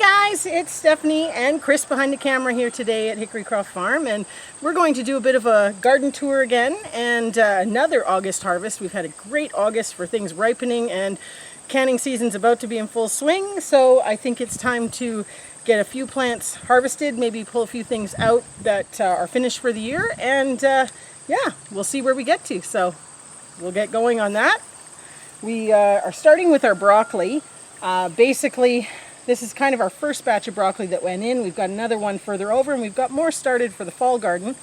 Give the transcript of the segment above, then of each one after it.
guys, it's Stephanie and Chris behind the camera here today at Hickorycroft Farm, and we're going to do a bit of a garden tour again and another August harvest. We've had a great August for things ripening, and canning season's about to be in full swing, so I think it's time to get a few plants harvested, maybe pull a few things out that are finished for the year, and yeah, we'll see where we get to. So we'll get going on that. We are starting with our broccoli. Basically, this is kind of our first batch of broccoli that went in. We've got another one further over, and we've got more started for the fall garden.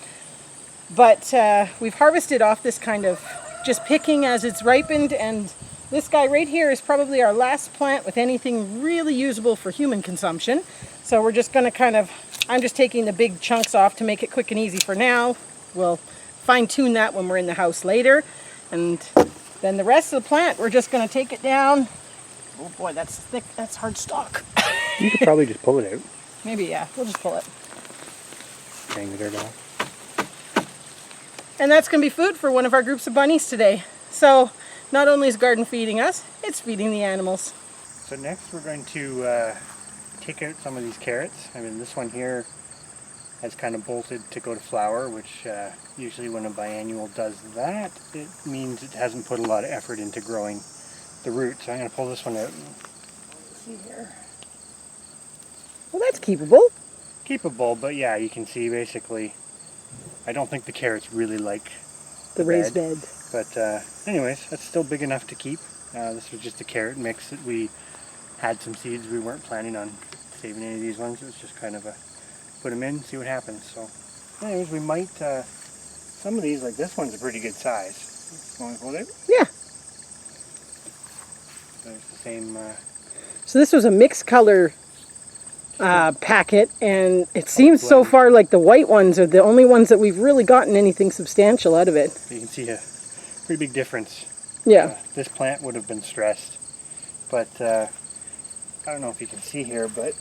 But we've harvested off this kind of just picking as it's ripened, and this guy right here is probably our last plant with anything really usable for human consumption. So we're just going to I'm just taking the big chunks off to make it quick and easy for now. We'll fine-tune that when we're in the house later. And then the rest of the plant, we're just going to take it down. Oh boy, that's thick, that's hard stalk. You could probably just pull it out. Maybe, yeah, we'll just pull it. Hang the dirt off. And that's going to be food for one of our groups of bunnies today. So not only is garden feeding us, it's feeding the animals. So next we're going to take out some of these carrots. I mean, this one here has kind of bolted to go to flower, which usually when a biannual does that, it means it hasn't put a lot of effort into growing the roots. So I'm going to pull this one out. See here. Well, that's keepable. Keepable, but yeah, you can see basically, I don't think the carrots really like the raised bed. But anyways, that's still big enough to keep. This was just a carrot mix that we had some seeds. We weren't planning on saving any of these ones. It was just kind of a put them in, see what happens. So anyways, we might, some of these, like this one's a pretty good size. You want to hold it? Yeah. There's the same. So this was a mixed color packet, and it seems so far like the white ones are the only ones that we've really gotten anything substantial out of it. You can see a pretty big difference. Yeah. This plant would have been stressed, but I don't know if you can see here, but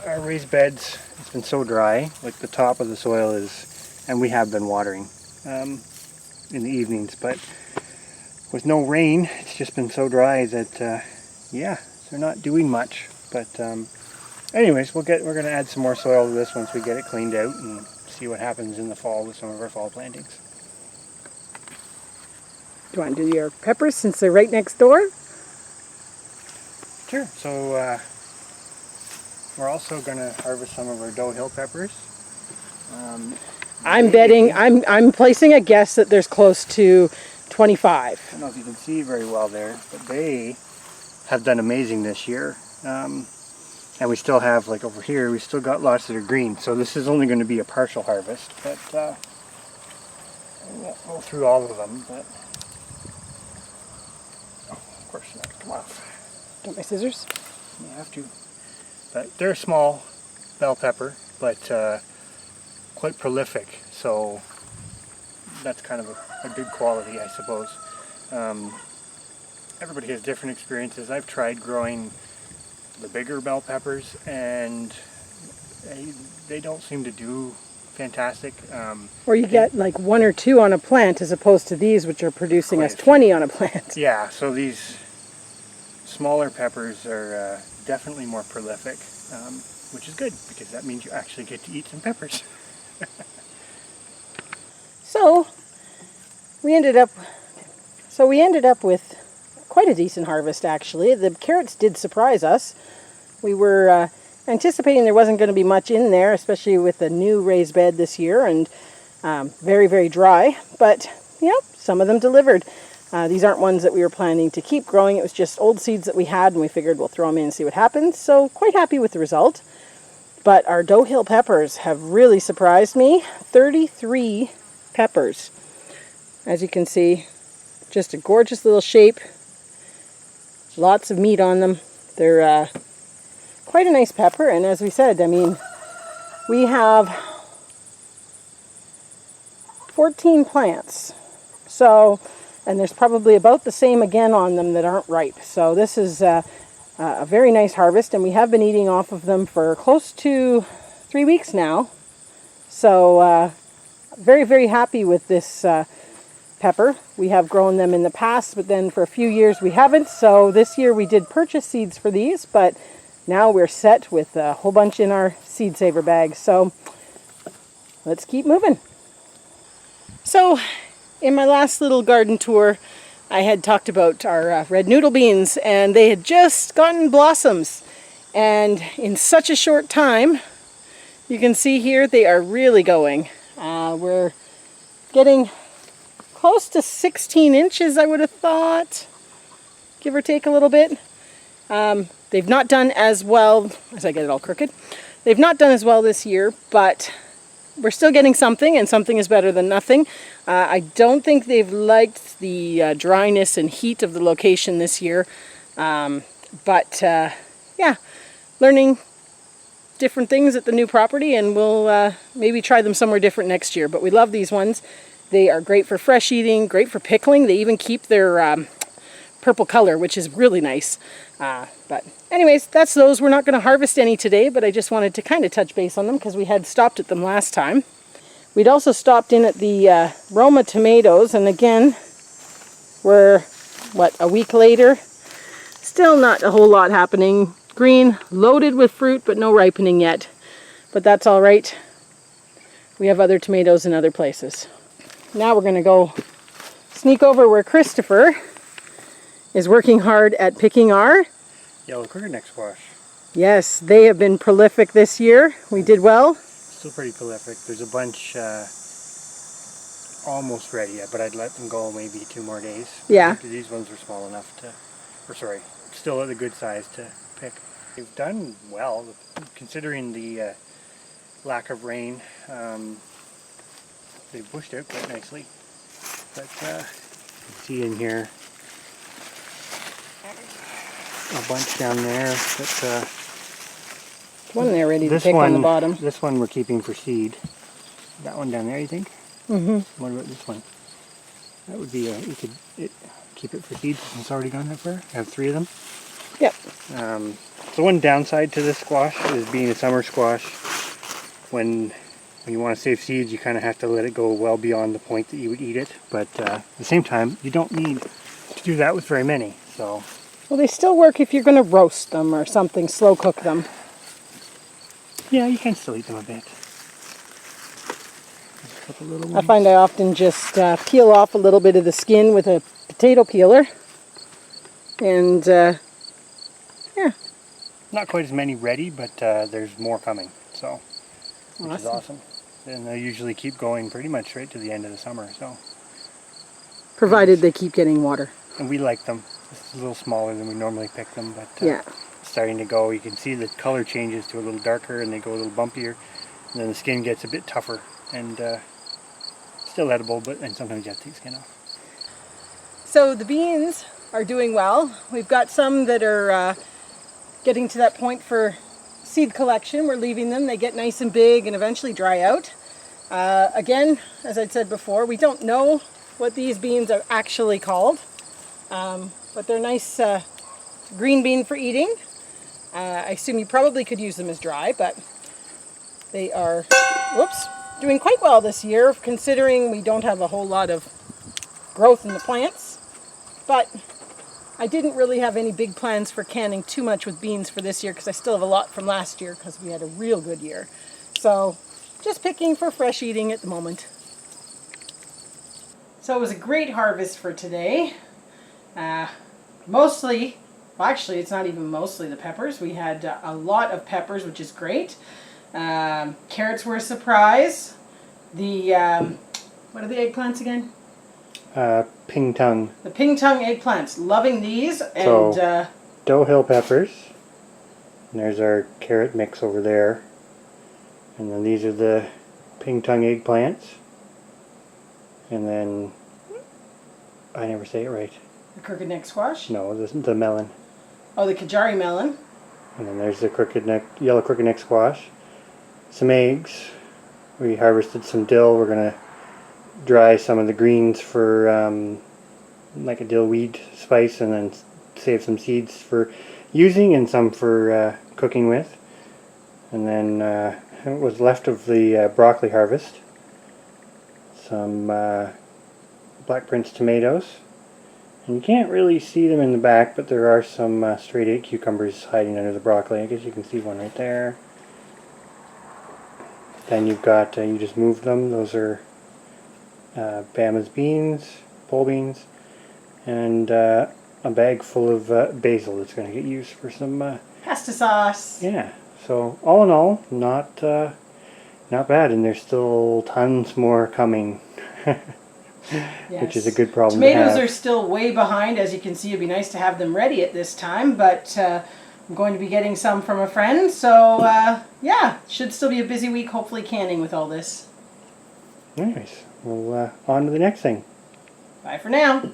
our raised beds, it's been so dry, like the top of the soil is, and we have been watering in the evenings, but with no rain, it's just been so dry that, yeah, they're not doing much. But anyways, we're going to add some more soil to this once we get it cleaned out and see what happens in the fall with some of our fall plantings. Do you want to do your peppers since they're right next door? Sure. So we're also going to harvest some of our Doe Hill peppers. I'm placing a guess that there's close to 25. I don't know if you can see very well there, but they have done amazing this year. And we still have, like over here, we still got lots that are green. So this is only going to be a partial harvest, but I won't go through all of them. But of course, not come off. Do you want my scissors? You have to. But they're a small bell pepper, but quite prolific. So that's kind of a good quality, I suppose. Everybody has different experiences. I've tried growing the bigger bell peppers, and they don't seem to do fantastic. Or you get like 1 or 2 on a plant as opposed to these, which are producing us 20 on a plant. Yeah, so these smaller peppers are definitely more prolific, which is good because that means you actually get to eat some peppers. So we ended up with quite a decent harvest, actually. The carrots did surprise us. We were anticipating there wasn't going to be much in there, especially with the new raised bed this year, and very, very dry. But, you know, some of them delivered. These aren't ones that we were planning to keep growing. It was just old seeds that we had, and we figured we'll throw them in and see what happens. So quite happy with the result. But our Doe Hill peppers have really surprised me. 33 peppers. As you can see, just a gorgeous little shape. Lots of meat on them. They're quite a nice pepper, and as we said, I mean, we have 14 plants. So, and there's probably about the same again on them that aren't ripe. So this is a very nice harvest, and we have been eating off of them for close to 3 weeks now. So very, very happy with this pepper. We have grown them in the past, but then for a few years we haven't. So this year we did purchase seeds for these, but now we're set with a whole bunch in our seed saver bags. So let's keep moving. So in my last little garden tour, I had talked about our red noodle beans, and they had just gotten blossoms. And in such a short time, you can see here they are really going. We're getting close to 16 inches, I would have thought, give or take a little bit. They've not done as well, as I get it all crooked, they've not done as well this year, but we're still getting something, and something is better than nothing. I don't think they've liked the dryness and heat of the location this year, but yeah, learning different things at the new property, and we'll maybe try them somewhere different next year. But we love these ones. They are great for fresh eating, great for pickling. They even keep their purple color, which is really nice. But anyways, that's those. We're not going to harvest any today, but I just wanted to kind of touch base on them because we had stopped at them last time. We'd also stopped in at the Roma tomatoes, and again, we're, what, a week later? Still not a whole lot happening. Green, loaded with fruit, but no ripening yet. But that's all right. We have other tomatoes in other places. Now we're going to go sneak over where Christopher is working hard at picking our yellow crooked-neck squash. Yes, they have been prolific this year. We did well. Still pretty prolific. There's a bunch almost ready yet, but I'd let them go maybe 2 more days. Yeah. These ones are small enough to, or sorry, still at the good size to pick. They've done well, considering the lack of rain. They've bushed out quite nicely. But you can see in here a bunch down there. But one there ready to pick on the bottom. This one we're keeping for seed. That one down there, you think? Mm-hmm. What about this one? That would be you could keep it for seed since it's already gone that far. I have 3 of them. Yep. The one downside to this squash is being a summer squash. When you want to save seeds, you kind of have to let it go well beyond the point that you would eat it. But at the same time, you don't need to do that with very many. So. Well, they still work if you're going to roast them or something, slow cook them. Yeah, you can still eat them a bit. A couple little ones. I find I often just peel off a little bit of the skin with a potato peeler. And yeah. Not quite as many ready, but there's more coming. So, which is awesome. And they usually keep going pretty much right to the end of the summer. So, provided they keep getting water. And we like them. It's a little smaller than we normally pick them, but yeah, starting to go. You can see the color changes to a little darker, and they go a little bumpier. And then the skin gets a bit tougher, and still edible, but and sometimes you have to take the skin off. So the beans are doing well. We've got some that are getting to that point for seed collection. We're leaving them. They get nice and big and eventually dry out. Again, as I'd said before, we don't know what these beans are actually called, but they're nice green bean for eating. I assume you probably could use them as dry, but they are, doing quite well this year, considering we don't have a whole lot of growth in the plants. But I didn't really have any big plans for canning too much with beans for this year because I still have a lot from last year because we had a real good year. So just picking for fresh eating at the moment. So it was a great harvest for today. Mostly, well actually it's not even mostly the peppers. We had a lot of peppers, which is great. Carrots were a surprise. The, what are the eggplants again? Ping tongue. The ping tongue eggplants. Loving these. And so, Doe Hill peppers. And there's our carrot mix over there. And then these are the ping tongue eggplants. And then, I never say it right. the crooked neck squash. No, the melon. Oh, the Kajari melon. And then there's the yellow crooked neck squash. Some eggs. We harvested some dill. We're going to dry some of the greens for like a dill weed spice, and then save some seeds for using and some for cooking with. And then what was left of the broccoli harvest, some Black Prince tomatoes, And you can't really see them in the back, but there are some straight 8 cucumbers hiding under the broccoli. I guess you can see one right there. Then you've got, you just moved them. Those are Bama's beans, pole beans, and a bag full of basil that's going to get used for some Pasta sauce. yeah. So all in all, not bad, and there's still tons more coming, which is a good problem to Tomatoes have. are still way behind. As you can see, it'd be nice to have them ready at this time, but I'm going to be getting some from a friend, so yeah, should still be a busy week, hopefully canning with all this. Nice. Well, on to the next thing. Bye for now.